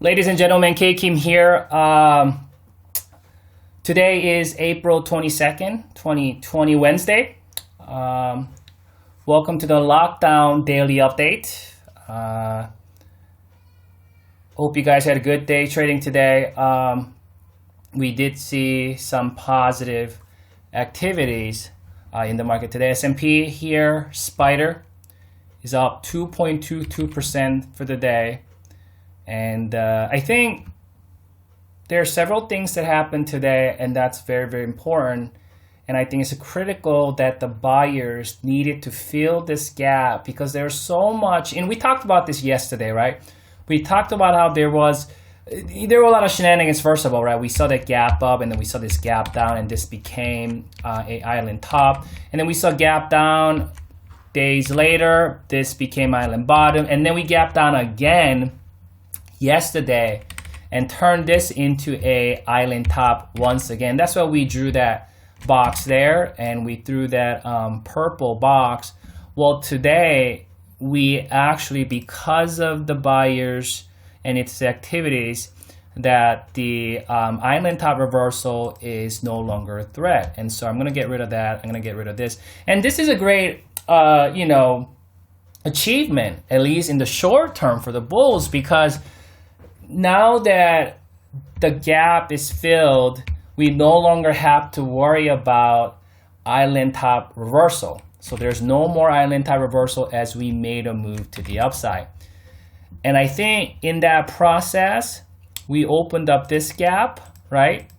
Ladies and gentlemen, K Kim here. Today is April 22nd, 2020, Wednesday. Welcome to the Lockdown Daily Update. Hope you guys had a good day trading today. We did see some positive activities in the market today. S&P here, Spider, is up 2.22% for the day. And I think there are several things that happened today, and that's very, very important. And I think it's critical that the buyers needed to fill this gap because there's so much, and we talked about this yesterday, right? We talked about how there were a lot of shenanigans, first of all, right? We saw that gap up, and then we saw this gap down, and this became a island top. And then we saw gap down days later, this became island bottom, and then we gap down again yesterday and turned this into a island top once again. That's why we drew that box there and we threw that purple box. Well, today we actually, because of the buyers and its activities, that the island top reversal is no longer a threat. And so I'm going to get rid of that. I'm going to get rid of this. And this is a great, achievement, at least in the short term for the bulls, because now that the gap is filled, we no longer have to worry about island top reversal. So there's no more island top reversal as we made a move to the upside. And I think in that process, we opened up this gap, right?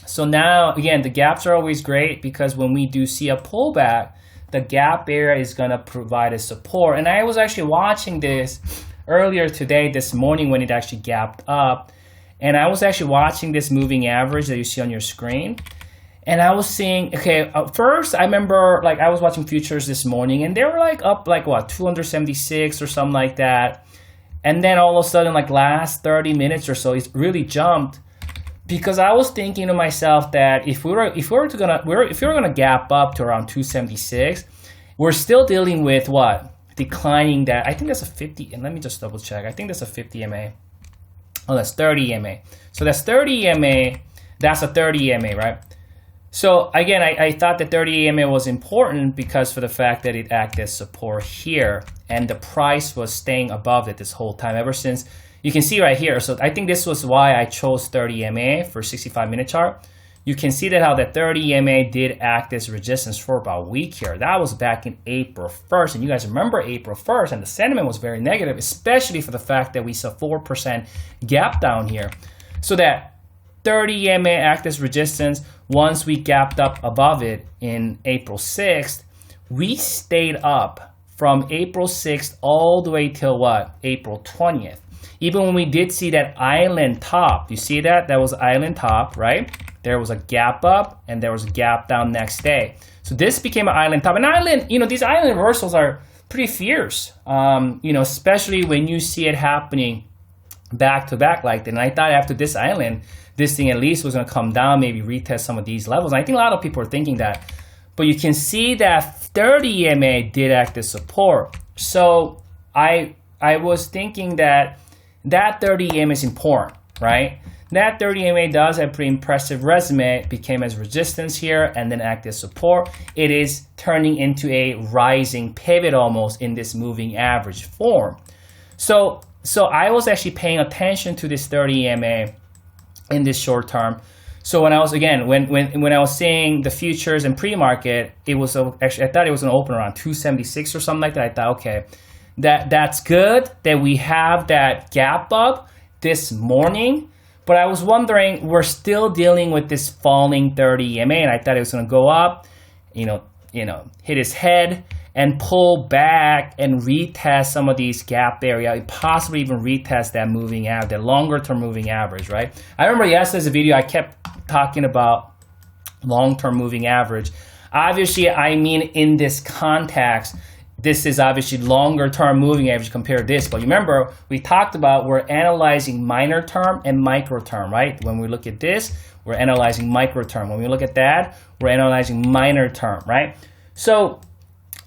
So now, again, the gaps are always great because when we do see a pullback, the gap area is going to provide a support. And I was actually watching this earlier today, this morning, when it actually gapped up, and I was actually watching this moving average that you see on your screen, and I was seeing, okay, first I remember I was watching futures this morning, and they were up 276 or something like that, and then all of a sudden last 30 minutes or so, it really jumped because I was thinking to myself that if we were gonna gap up to around 276, we're still dealing with what? Declining that. I think that's a 50, and let me just double check. I think that's a 50 EMA. Oh, that's 30 EMA. So that's 30 EMA. That's a 30 EMA, right? So again, I thought that 30 EMA was important because for the fact that it acted as support here, and the price was staying above it this whole time ever since. You can see right here. So I think this was why I chose 30 EMA for 65-minute chart. You can see that how the 30 EMA did act as resistance for about a week here. That was back in April 1st. And you guys remember April 1st, and the sentiment was very negative, especially for the fact that we saw 4% gap down here. So that 30 EMA acted as resistance. Once we gapped up above it in April 6th, we stayed up from April 6th all the way till what? April 20th. Even when we did see that island top, you see that? That was island top, right? There was a gap up and there was a gap down next day. So this became an island top. And island, these island reversals are pretty fierce, especially when you see it happening back to back like that. And I thought after this island, this thing at least was going to come down, maybe retest some of these levels. And I think a lot of people are thinking that. But you can see that 30 EMA did act as support. So I was thinking that 30 EMA is important, right? That 30 EMA does have a pretty impressive resume. It became as resistance here and then act as support. It is turning into a rising pivot almost in this moving average form. So I was actually paying attention to this 30 EMA in this short term. So when I was when I was seeing the futures and pre-market, it was actually I thought it was going to open around 276 or something like that. I thought, okay, that's good that we have that gap up this morning. But I was wondering, we're still dealing with this falling 30 EMA, and I thought it was going to go up, hit his head and pull back and retest some of these gap area, possibly even retest that moving average, the longer term moving average, right? I remember yesterday's video, I kept talking about long-term moving average. Obviously, I mean in this context, this is obviously longer term moving average compared to this. But remember, we talked about we're analyzing minor term and micro term, right? When we look at this, we're analyzing micro term. When we look at that, we're analyzing minor term, right? So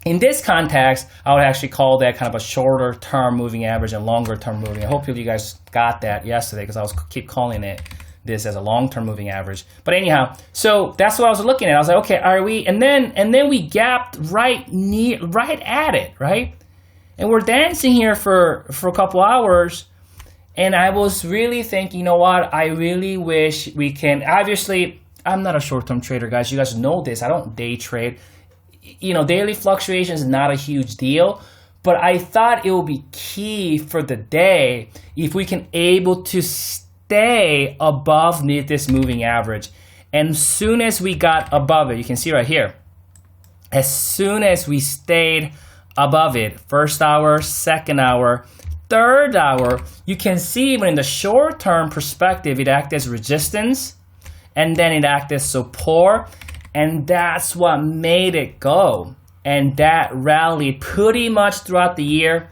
In this context, I would actually call that kind of a shorter term moving average and longer term moving. Hopefully you guys got that yesterday because I was keep calling it this as a long-term moving average. But anyhow, so that's what I was looking at. I was like, okay, are we? And then we gapped right at it, right? And we're dancing here for a couple hours. And I was really thinking, you know what? I really wish we can. Obviously, I'm not a short-term trader, guys. You guys know this. I don't day trade. You know, daily fluctuation is not a huge deal. But I thought it would be key for the day if we can able to stay above this moving average. And as soon as we got above it, you can see right here, as soon as we stayed above it, first hour, second hour, third hour, you can see even in the short-term perspective, it acted as resistance, and then it acted as support, and that's what made it go. And that rallied pretty much throughout the year,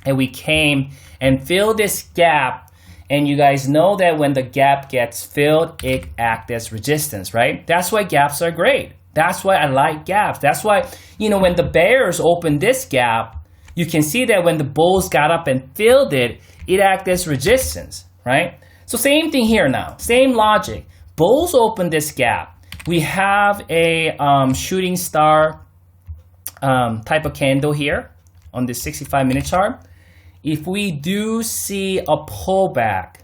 and we came and filled this gap. And you guys know that when the gap gets filled, it acts as resistance, right? That's why gaps are great. That's why I like gaps. That's why, when the bears opened this gap, you can see that when the bulls got up and filled it, it acted as resistance, right? So same thing here now. Same logic. Bulls opened this gap. We have a shooting star type of candle here on this 65-minute chart. If we do see a pullback,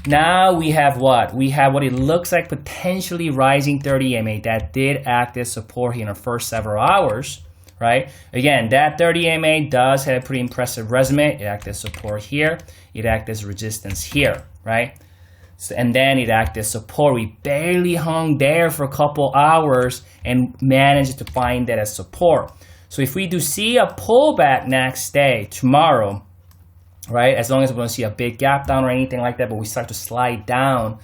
now we have what? We have what it looks like potentially rising 30 EMA that did act as support here in the first several hours, right? Again, that 30 EMA does have a pretty impressive resume. It acted as support here. It acted as resistance here, right? So, and then it acted as support. We barely hung there for a couple hours and managed to find that as support. So if we do see a pullback next day, tomorrow, right, as long as we don't see a big gap down or anything like that, but we start to slide down,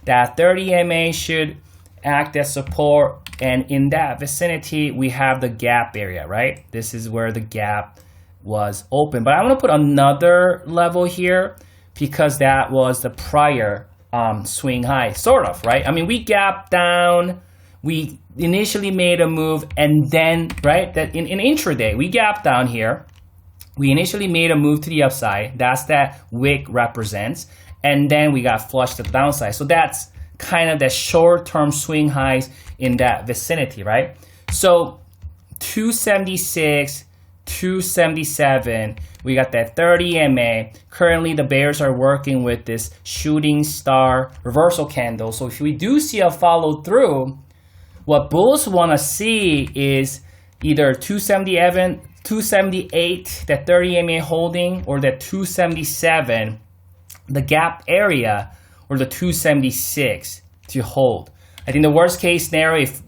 that 30 MA should act as support. And in that vicinity, we have the gap area, right? This is where the gap was open. But I want to put another level here because that was the prior swing high, sort of, right? I mean, we gapped down. We initially made a move and then, right, that in intraday, we gapped down here. We initially made a move to the upside. That's that wick represents. And then we got flushed to the downside. So that's kind of the short-term swing highs in that vicinity, right? So 276, 277, we got that 30 MA. Currently, the bears are working with this shooting star reversal candle. So if we do see a follow through, what bulls want to see is either 278, that 30 MA holding, or that 277, the gap area, or the 276 to hold. I think the worst case scenario, if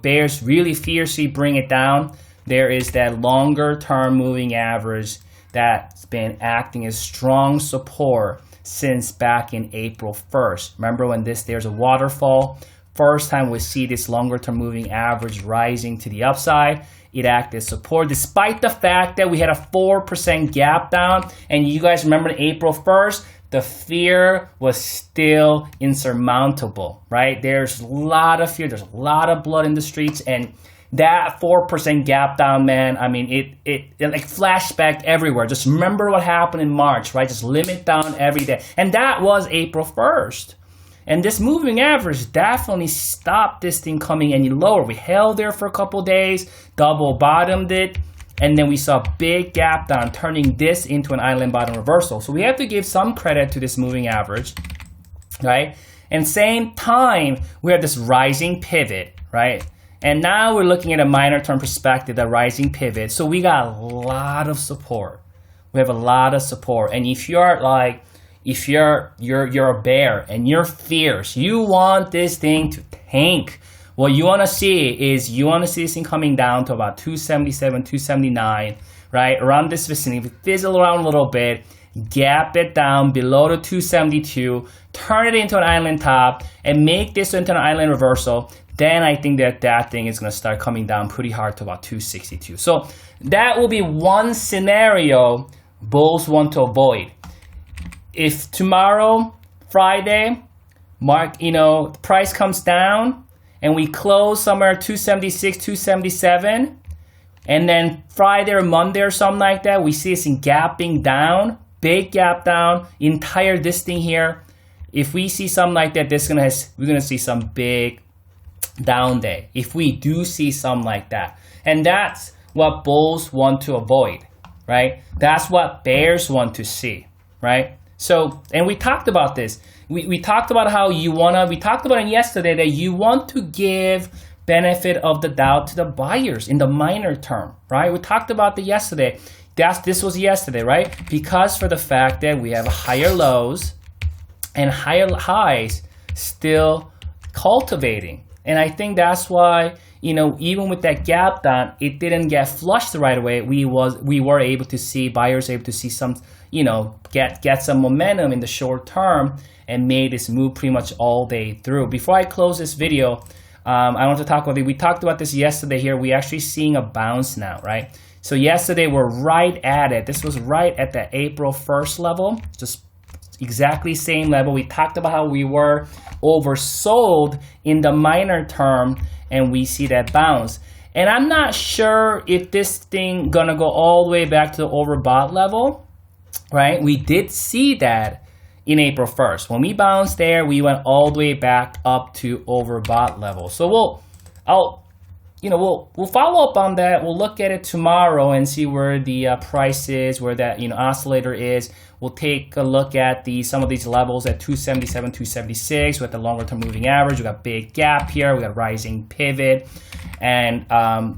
bears really fiercely bring it down, there is that longer term moving average that's been acting as strong support since back in April 1st. Remember when there's a waterfall? First time we see this longer term moving average rising to the upside, it acted as support despite the fact that we had a 4% gap down. And you guys remember April 1st, the fear was still insurmountable, right? There's a lot of fear. There's a lot of blood in the streets. And that 4% gap down, man, I mean, it like flashback everywhere. Just remember what happened in March, right? Just limit down every day. And that was April 1st. And this moving average definitely stopped this thing coming any lower. We held there for a couple days, double bottomed it, and then we saw a big gap down, turning this into an island bottom reversal. So we have to give some credit to this moving average, right? And same time, we have this rising pivot, right? And now we're looking at a minor term perspective, the rising pivot. So we got a lot of support. We have a lot of support. And if you're like, if you're a bear and you're fierce, you want this thing to tank. What you want to see is this thing coming down to about 277, 279, right? Around this vicinity, fizzle around a little bit, gap it down below the 272, turn it into an island top, and make this into an island reversal. Then I think that thing is going to start coming down pretty hard to about 262. So that will be one scenario bulls want to avoid. If tomorrow, Friday, price comes down and we close somewhere 276, 277, And then Friday or Monday or something like that, we see this in gapping down, big gap down, entire this thing here. If we see something like that, we're gonna see some big down day. If we do see something like that, and that's what bulls want to avoid, right? That's what bears want to see, right? So, and we talked about this. We talked about how we talked about it yesterday that you want to give benefit of the doubt to the buyers in the minor term, right? We talked about that yesterday. This was yesterday, right? Because for the fact that we have higher lows and higher highs still cultivating. And I think that's why, even with that gap down, it didn't get flushed right away. We were able to see, buyers able to see some, get some momentum in the short term and made this move pretty much all day through. Before I close this video, I want to talk about it. We talked about this yesterday here. We're actually seeing a bounce now, right? So yesterday we're right at it. This was right at the April 1st level, just exactly same level. We talked about how we were oversold in the minor term, and we see that bounce. And I'm not sure if this thing gonna go all the way back to the overbought level, right? We did see that in April 1st. When we bounced there, we went all the way back up to overbought level. So we'll follow up on that. We'll look at it tomorrow and see where the price is, where that oscillator is. We'll take a look at some of these levels at 277, 276 with the longer term moving average. We got big gap here. We got rising pivot, and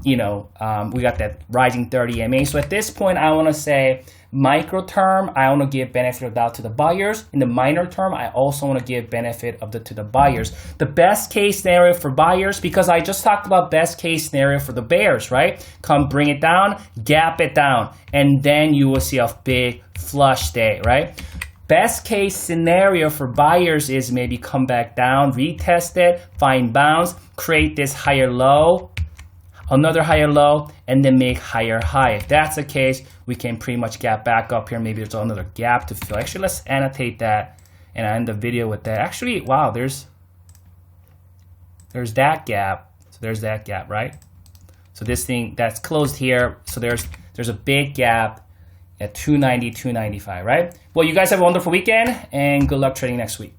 we got that rising 30 MA. So at this point, I want to say micro term, I want to give benefit of doubt to the buyers. In the minor term, I also want to give benefit of to the buyers. The best case scenario for buyers, because I just talked about best case scenario for the bears, right? Come bring it down, gap it down, and then you will see a big flush day, right? Best case scenario for buyers is maybe come back down, retest it, find bounce, create this higher low, another higher low, and then make higher high. If that's the case, we can pretty much gap back up here. Maybe there's another gap to fill. Actually, let's annotate that and I end the video with that. Actually, wow, there's that gap. So there's that gap, right? So this thing that's closed here. So there's a big gap at 290, 295, right? Well, you guys have a wonderful weekend and good luck trading next week.